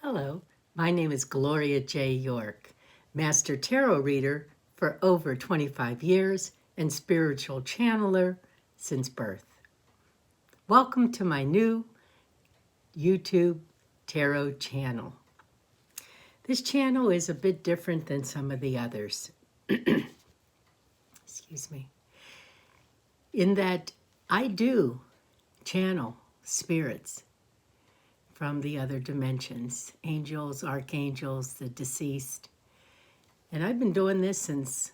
Hello, my name is Gloria J. York, Master Tarot Reader for over 25 years and spiritual channeler since birth. Welcome to my new YouTube Tarot channel. This channel is a bit different than some of the others. Excuse me. In that I do channel spirits from the other dimensions, angels, archangels, the deceased. And I've been doing this since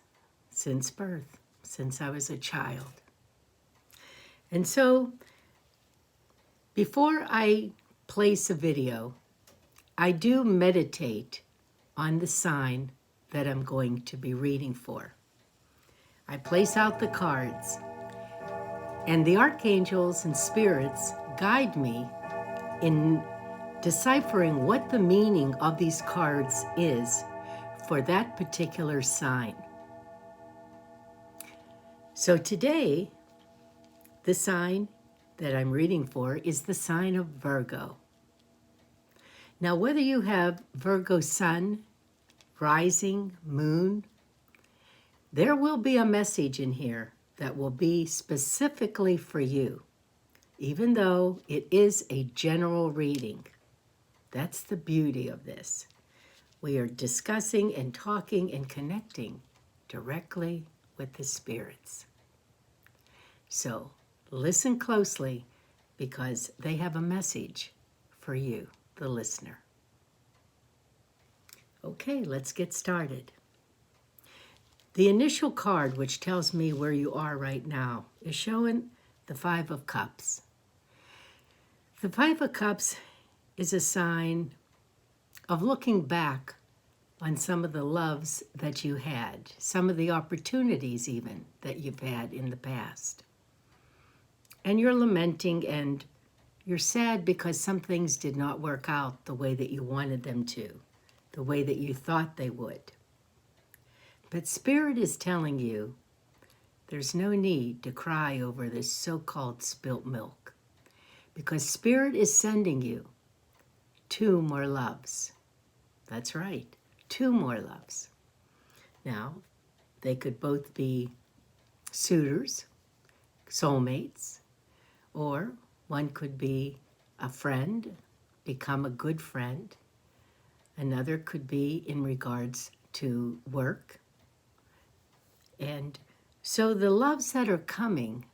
birth, since I was a child. And so before I place a video, I do meditate on the sign that I'm going to be reading for. I place out the cards, and the archangels and spirits guide me in deciphering what the meaning of these cards is for that particular sign. So today, the sign that I'm reading for is the sign of Virgo. Now, whether you have Virgo sun, rising, moon, there will be a message in here that will be specifically for you, even though it is a general reading. That's the beauty of this. We are discussing and talking and connecting directly with the spirits. So listen closely because they have a message for you, the listener. Okay, let's get started. The initial card, which tells me where you are right now, is showing the Five of Cups. The Five of Cups is a sign of looking back on some of the loves that you had, some of the opportunities even that you've had in the past. And you're lamenting and you're sad because some things did not work out the way that you wanted them to, the way that you thought they would. But Spirit is telling you there's no need to cry over this so-called spilt milk, because Spirit is sending you two more loves. That's right, two more loves. Now, they could both be suitors, soulmates, or one could be a friend, become a good friend. Another could be in regards to work. And so the loves that are coming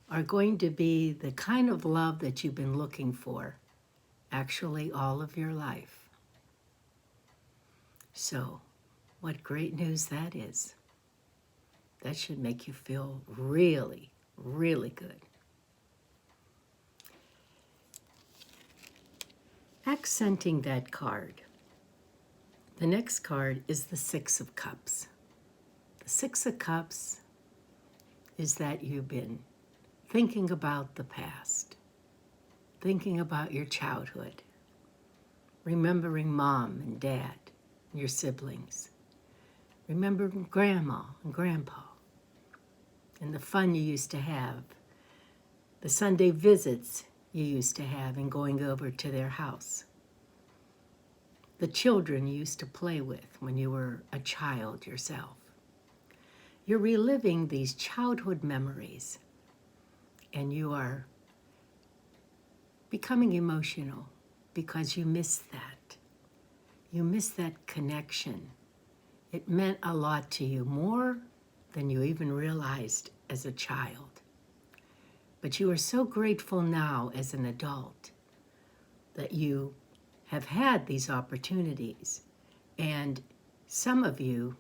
are going to be the kind of love that you've been looking for actually all of your life. So what great news that is. That should make you feel really, really good. Accenting that card, the next card is the Six of Cups. The Six of Cups is that you've been thinking about the past, thinking about your childhood, remembering mom and dad, and your siblings, remembering grandma and grandpa, and the fun you used to have, the Sunday visits you used to have and going over to their house, the children you used to play with when you were a child yourself. You're reliving these childhood memories, and you are becoming emotional because you miss that. You miss that connection. It meant a lot to you, more than you even realized as a child. But you are so grateful now as an adult that you have had these opportunities. And some of you,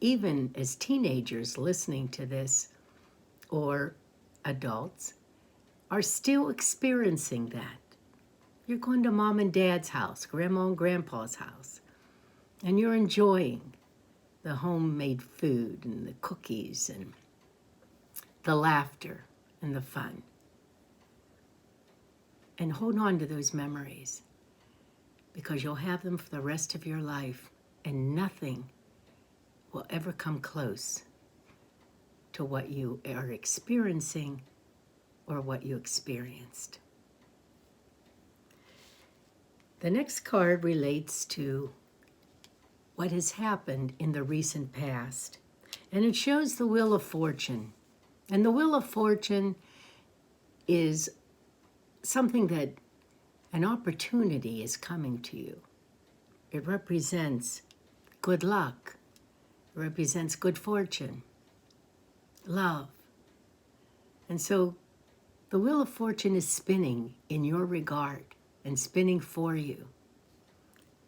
even as teenagers listening to this, or adults, are still experiencing that. You're going to mom and dad's house, grandma and grandpa's house, and you're enjoying the homemade food and the cookies and the laughter and the fun. And hold on to those memories, because you'll have them for the rest of your life, and nothing will ever come close to what you are experiencing or what you experienced. The next card relates to what has happened in the recent past. And it shows the Wheel of Fortune. And the Wheel of Fortune is something that an opportunity is coming to you. It represents good luck. It represents good fortune, love. And so the Wheel of Fortune is spinning in your regard and spinning for you.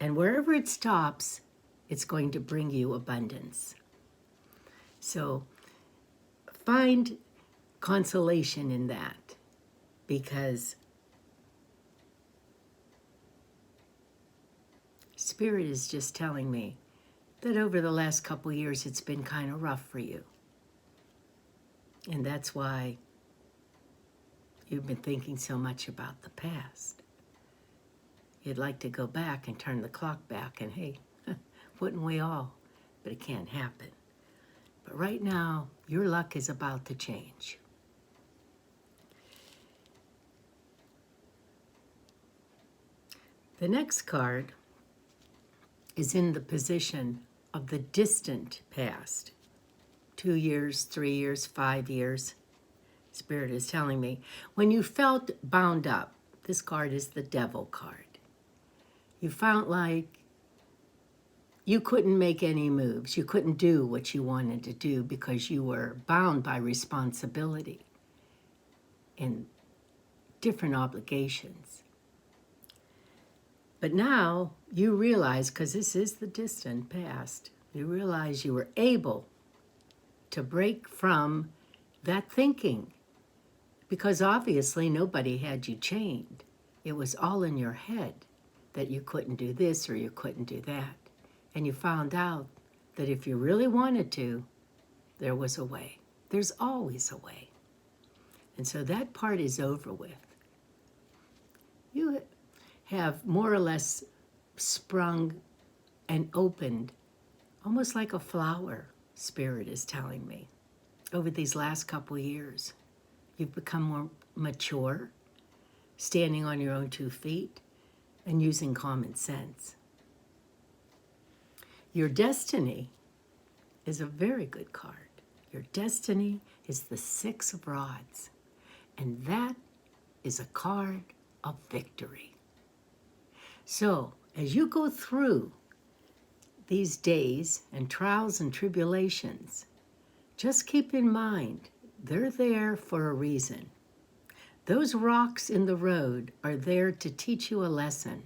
And wherever it stops, it's going to bring you abundance. So find consolation in that, because Spirit is just telling me that over the last couple years it's been kind of rough for you. And that's why you've been thinking so much about the past. You'd like to go back and turn the clock back, and hey, wouldn't we all? But it can't happen. But right now, your luck is about to change. The next card is in the position of the distant past. 2 years, 3 years, 5 years. Spirit is telling me, when you felt bound up, this card is the Devil card. You felt like you couldn't make any moves. You couldn't do what you wanted to do because you were bound by responsibility and different obligations. But now you realize, because this is the distant past, you realize you were able to break from that thinking, because obviously nobody had you chained. It was all in your head that you couldn't do this or you couldn't do that. And you found out that if you really wanted to, there was a way. There's always a way. And so that part is over with. You have more or less sprung and opened, almost like a flower, Spirit is telling me, over these last couple years. You've become more mature, standing on your own 2 feet, and using common sense. Your destiny is a very good card. Your destiny is the 6 of Rods, and that is a card of victory. So, as you go through these days and trials and tribulations, just keep in mind, they're there for a reason. Those rocks in the road are there to teach you a lesson,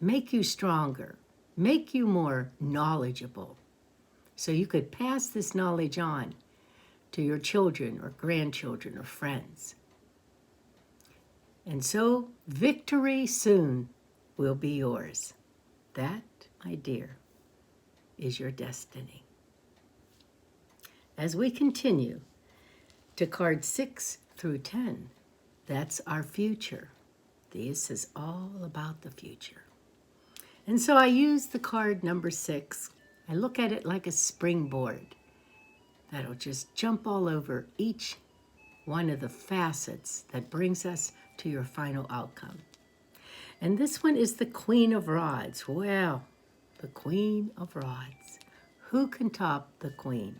make you stronger, make you more knowledgeable, so you could pass this knowledge on to your children or grandchildren or friends. And so victory soon will be yours. That, my dear, is your destiny. As we continue to cards 6 through 10, that's our future. This is all about the future. And so I use the card number 6. I look at it like a springboard that'll just jump all over each one of the facets that brings us to your final outcome. And this one is the Queen of Rods. Well, the Queen of Rods. Who can top the Queen?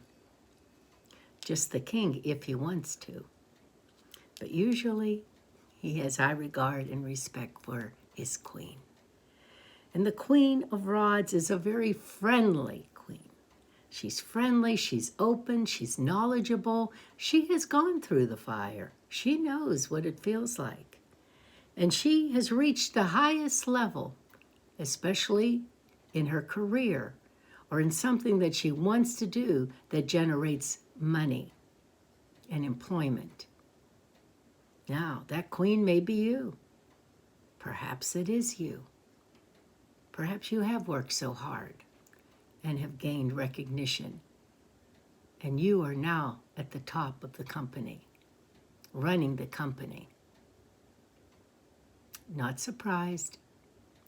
Just the King if he wants to. But usually he has high regard and respect for his Queen. And the Queen of Rods is a very friendly queen. She's friendly, she's open, she's knowledgeable. She has gone through the fire. She knows what it feels like. And she has reached the highest level, especially in her career or in something that she wants to do that generates money and employment. Now, that queen may be you. Perhaps it is you. Perhaps you have worked so hard and have gained recognition, and you are now at the top of the company, running the company. Not surprised.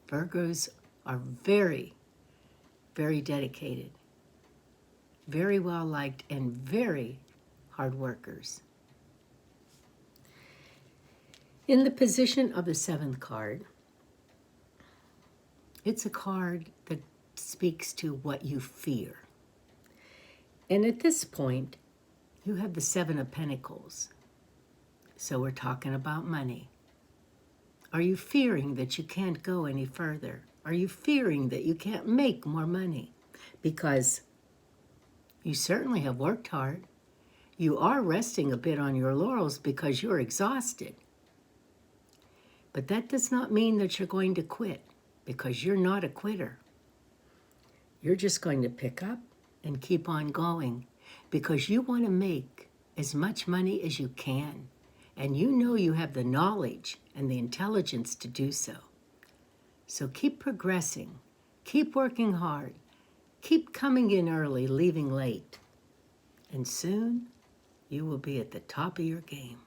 Virgos are very, very dedicated, very well liked, and very hard workers. In the position of the 7th card, It's a card that speaks to what you fear. And at this point, you have the Seven of Pentacles. So we're talking about money. Are you fearing that you can't go any further? Are you fearing that you can't make more money? Because you certainly have worked hard. You are resting a bit on your laurels because you're exhausted. But that does not mean that you're going to quit, because you're not a quitter. You're just going to pick up and keep on going because you want to make as much money as you can. And you know you have the knowledge and the intelligence to do so. So keep progressing. Keep working hard. Keep coming in early, leaving late. And soon you will be at the top of your game.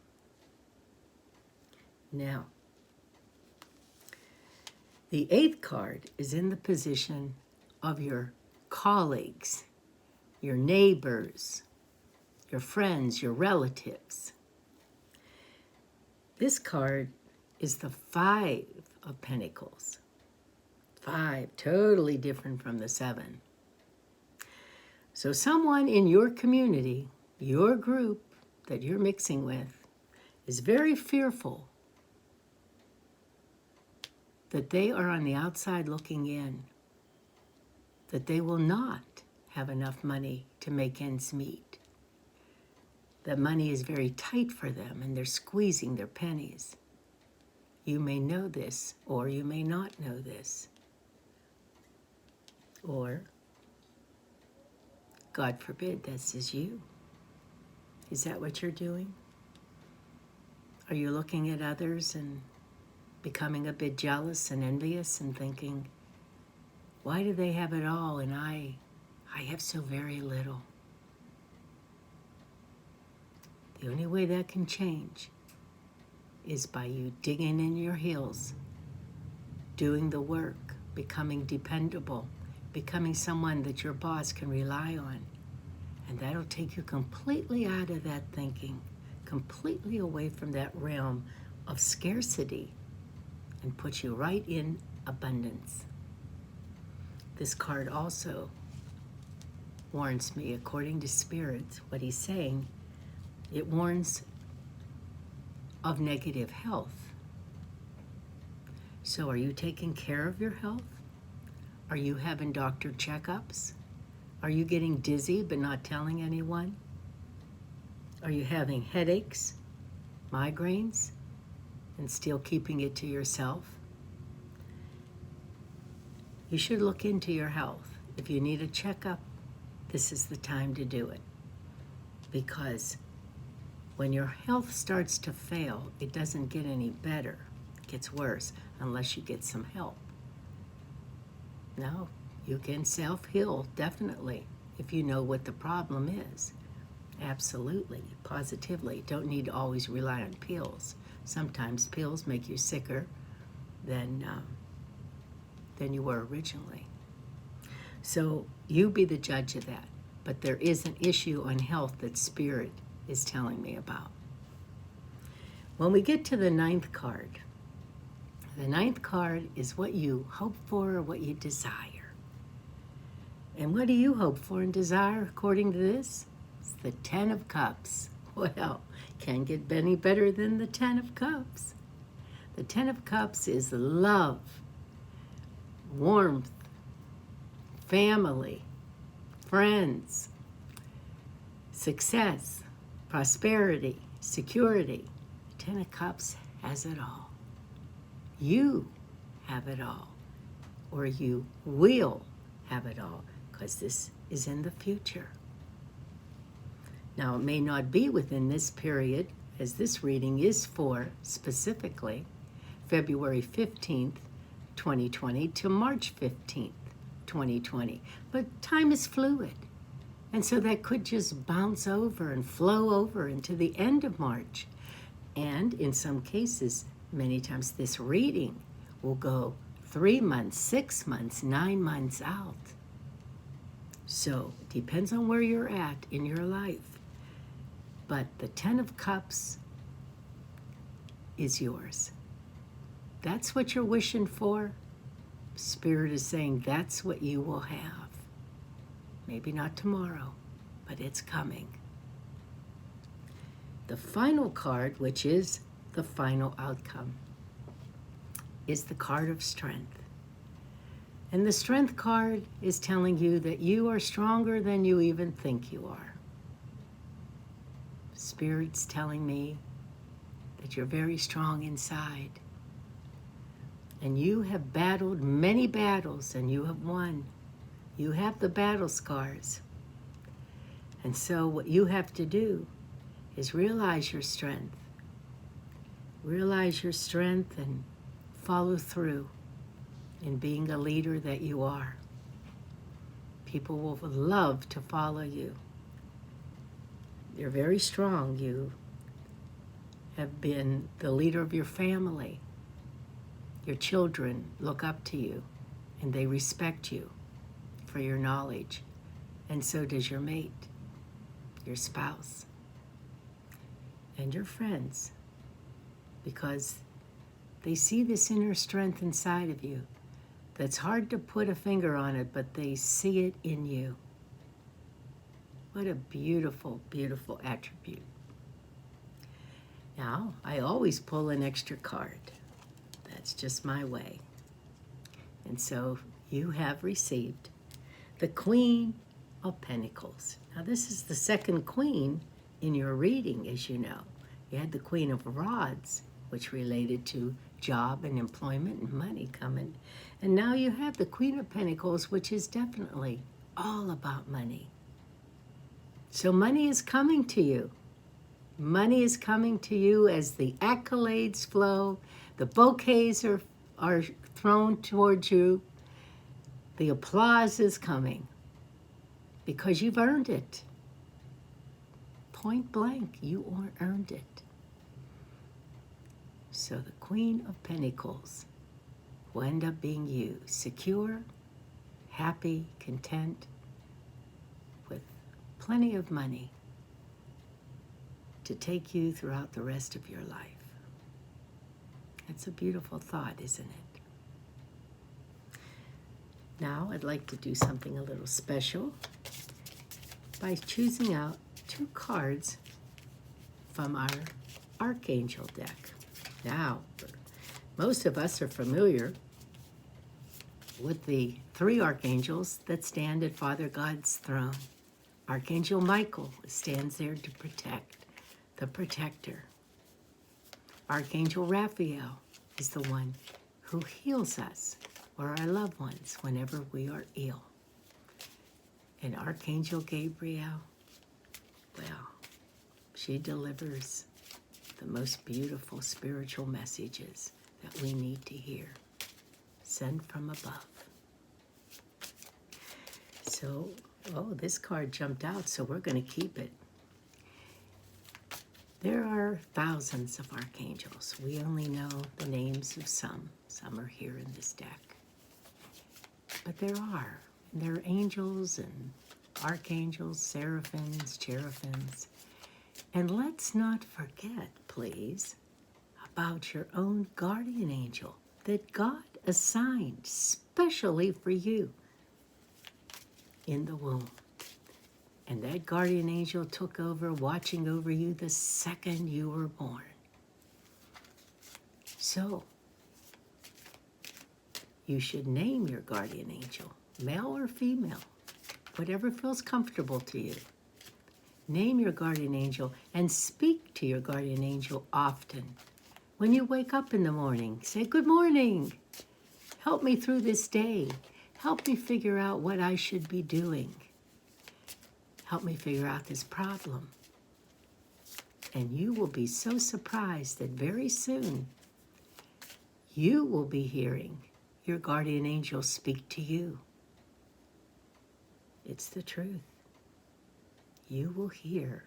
Now, the 8th card is in the position of your colleagues, your neighbors, your friends, your relatives. This card is the 5 of Pentacles. 5, totally different from the 7. So someone in your community, your group that you're mixing with, is very fearful that they are on the outside looking in, that they will not have enough money to make ends meet, that money is very tight for them and they're squeezing their pennies. You may know this, or you may not know this. Or, God forbid, this is you. Is that what you're doing? Are you looking at others and becoming a bit jealous and envious and thinking, why do they have it all and I have so very little? The only way that can change is by you digging in your heels, doing the work, becoming dependable, becoming someone that your boss can rely on. And that'll take you completely out of that thinking, completely away from that realm of scarcity, and put you right in abundance. This card also warns me, according to Spirit, what he's saying, it warns of negative health. So are you taking care of your health? Are you having doctor checkups? Are you getting dizzy but not telling anyone? Are you having headaches, migraines, and still keeping it to yourself? You should look into your health. If you need a checkup, this is the time to do it. Because when your health starts to fail, it doesn't get any better. It gets worse unless you get some help. No, you can self-heal, definitely, if you know what the problem is. Absolutely, positively. Don't need to always rely on pills. Sometimes pills make you sicker than you were originally. So you be the judge of that. But there is an issue on health that Spirit is telling me about. When we get to the 9th card, the 9th card is what you hope for or what you desire. And what do you hope for and desire according to this? It's the 10 of Cups. Well, can't get any better than the 10 of Cups. The 10 of Cups is love, warmth, family, friends, success, prosperity, security. 10 of Cups has it all. You have it all, or you will have it all, because this is in the future. Now, it may not be within this period, as this reading is for specifically February 15th, 2020 to March 15th, 2020. But time is fluid. And so that could just bounce over and flow over into the end of March. And in some cases, many times this reading will go 3 months, 6 months, 9 months out. So it depends on where you're at in your life. But the 10 of Cups is yours. That's what you're wishing for. Spirit is saying that's what you will have. Maybe not tomorrow, but it's coming. The final card, which is the final outcome, is the card of strength. And the strength card is telling you that you are stronger than you even think you are. Spirit's telling me that you're very strong inside. And you have battled many battles and you have won. You have the battle scars. And so what you have to do is realize your strength. Realize your strength and follow through in being a leader that you are. People will love to follow you. You're very strong. You have been the leader of your family. Your children look up to you and they respect you for your knowledge. And so does your mate, your spouse, and your friends, because they see this inner strength inside of you that's hard to put a finger on it, but they see it in you. What a beautiful, beautiful attribute. Now, I always pull an extra card. That's just my way. And so you have received the Queen of Pentacles. Now, this is the second queen in your reading, as you know. You had the Queen of Rods, which related to job and employment and money coming. And now you have the Queen of Pentacles, which is definitely all about money. So money is coming to you. Money is coming to you as the accolades flow, the bouquets are thrown towards you, the applause is coming because you've earned it. Point blank, you earned it. So the Queen of Pentacles will end up being you, secure, happy, content, with plenty of money to take you throughout the rest of your life. That's a beautiful thought, isn't it? Now I'd like to do something a little special by choosing out 2 cards from our archangel deck. Now, most of us are familiar with the 3 archangels that stand at Father God's throne. Archangel Michael stands there to protect, the protector. Archangel Raphael is the one who heals us or our loved ones whenever we are ill. And Archangel Gabriel, well, she delivers the most beautiful spiritual messages that we need to hear, sent from above. So, this card jumped out, so we're going to keep it. There are thousands of archangels. We only know the names of some. Some are here in this deck. But there are angels and archangels, seraphims, cherubims. And let's not forget, please, about your own guardian angel that God assigned specially for you in the womb. And that guardian angel took over, watching over you the second you were born. So, you should name your guardian angel, male or female, whatever feels comfortable to you. Name your guardian angel and speak to your guardian angel often. When you wake up in the morning, say, "Good morning. Help me through this day. Help me figure out what I should be doing. Help me figure out this problem." And you will be so surprised that very soon you will be hearing your guardian angel speak to you. It's the truth. You will hear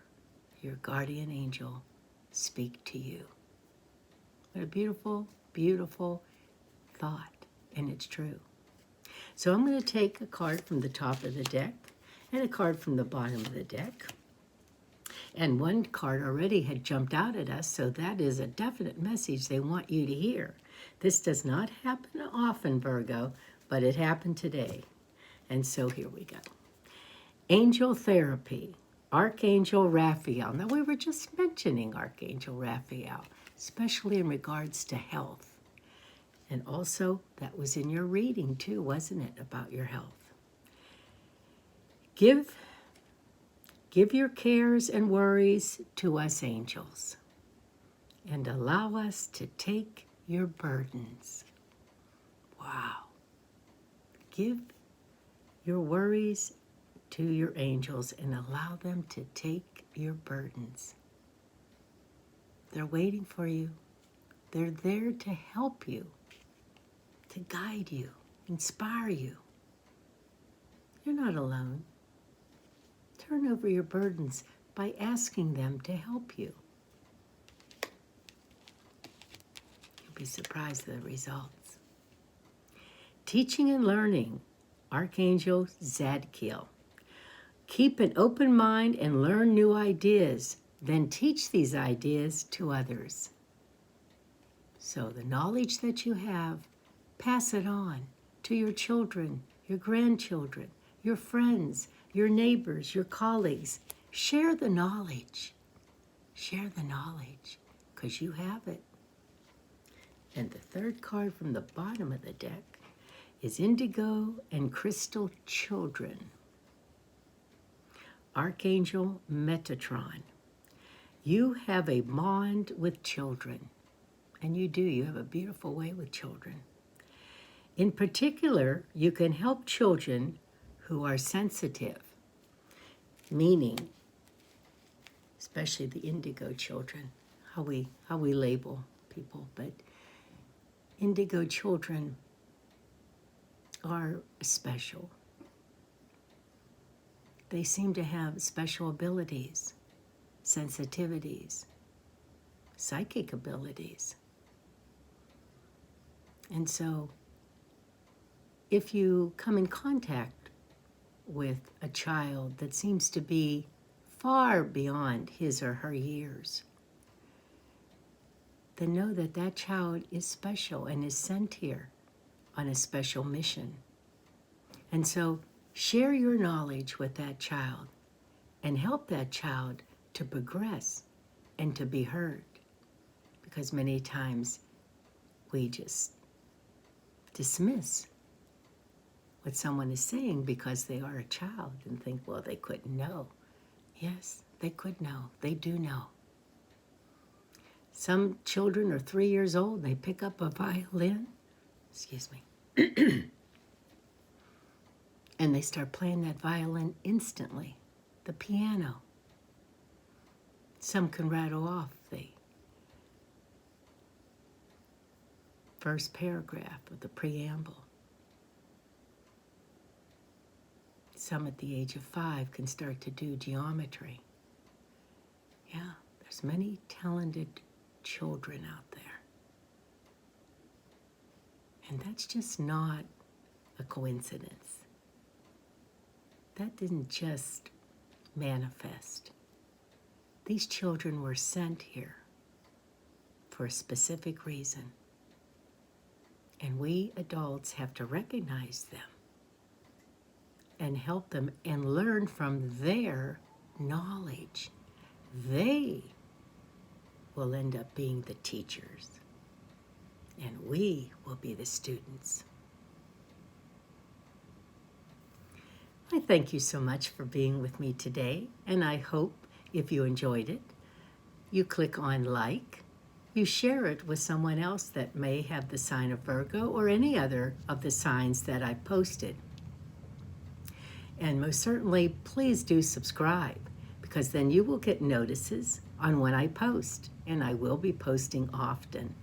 your guardian angel speak to you. What a beautiful, beautiful thought, and it's true. So I'm going to take a card from the top of the deck and a card from the bottom of the deck. And one card already had jumped out at us, so that is a definite message they want you to hear. This does not happen often, Virgo, but it happened today. And so here we go. Angel therapy, Archangel Raphael. Now, we were just mentioning Archangel Raphael, especially in regards to health. And also, that was in your reading too, wasn't it, about your health? Give your cares and worries to us angels, and allow us to take your burdens. Wow. Give your worries to your angels and allow them to take your burdens. They're waiting for you. They're there to help you, to guide you, inspire you. You're not alone. Turn over your burdens by asking them to help you. You'll be surprised at the results. Teaching and learning, Archangel Zadkiel. Keep an open mind and learn new ideas, then teach these ideas to others. So the knowledge that you have, pass it on to your children, your grandchildren, your friends, your neighbors, your colleagues. Share the knowledge. Share the knowledge, because you have it. And the third card from the bottom of the deck is Indigo and Crystal Children. Archangel Metatron. You have a bond with children. And you do. You have a beautiful way with children. In particular, you can help children who are sensitive, meaning, especially the indigo children, how we label people, but indigo children are special. They seem to have special abilities, sensitivities, psychic abilities. And so, if you come in contact with a child that seems to be far beyond his or her years, then know that that child is special and is sent here on a special mission. And so share your knowledge with that child and help that child to progress and to be heard. Because many times we just dismiss what someone is saying because they are a child and think, well, they couldn't know. Yes, they could know. They do know. Some children are 3 years old, they pick up a violin, and they start playing that violin instantly. The piano. Some can rattle off the first paragraph of the preamble. Some at the age of 5 can start to do geometry. Yeah, there's many talented children out there. And that's just not a coincidence. That didn't just manifest. These children were sent here for a specific reason. And we adults have to recognize them and help them and learn from their knowledge. They will end up being the teachers, and we will be the students. I thank you so much for being with me today, and I hope if you enjoyed it, you click on like, you share it with someone else that may have the sign of Virgo or any other of the signs that I posted. And most certainly, please do subscribe, because then you will get notices on when I post, and I will be posting often.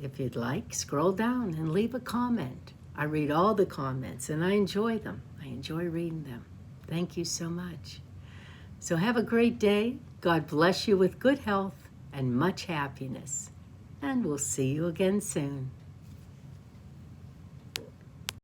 If you'd like, scroll down and leave a comment. I read all the comments, and I enjoy them. I enjoy reading them. Thank you so much. So have a great day. God bless you with good health and much happiness. And we'll see you again soon.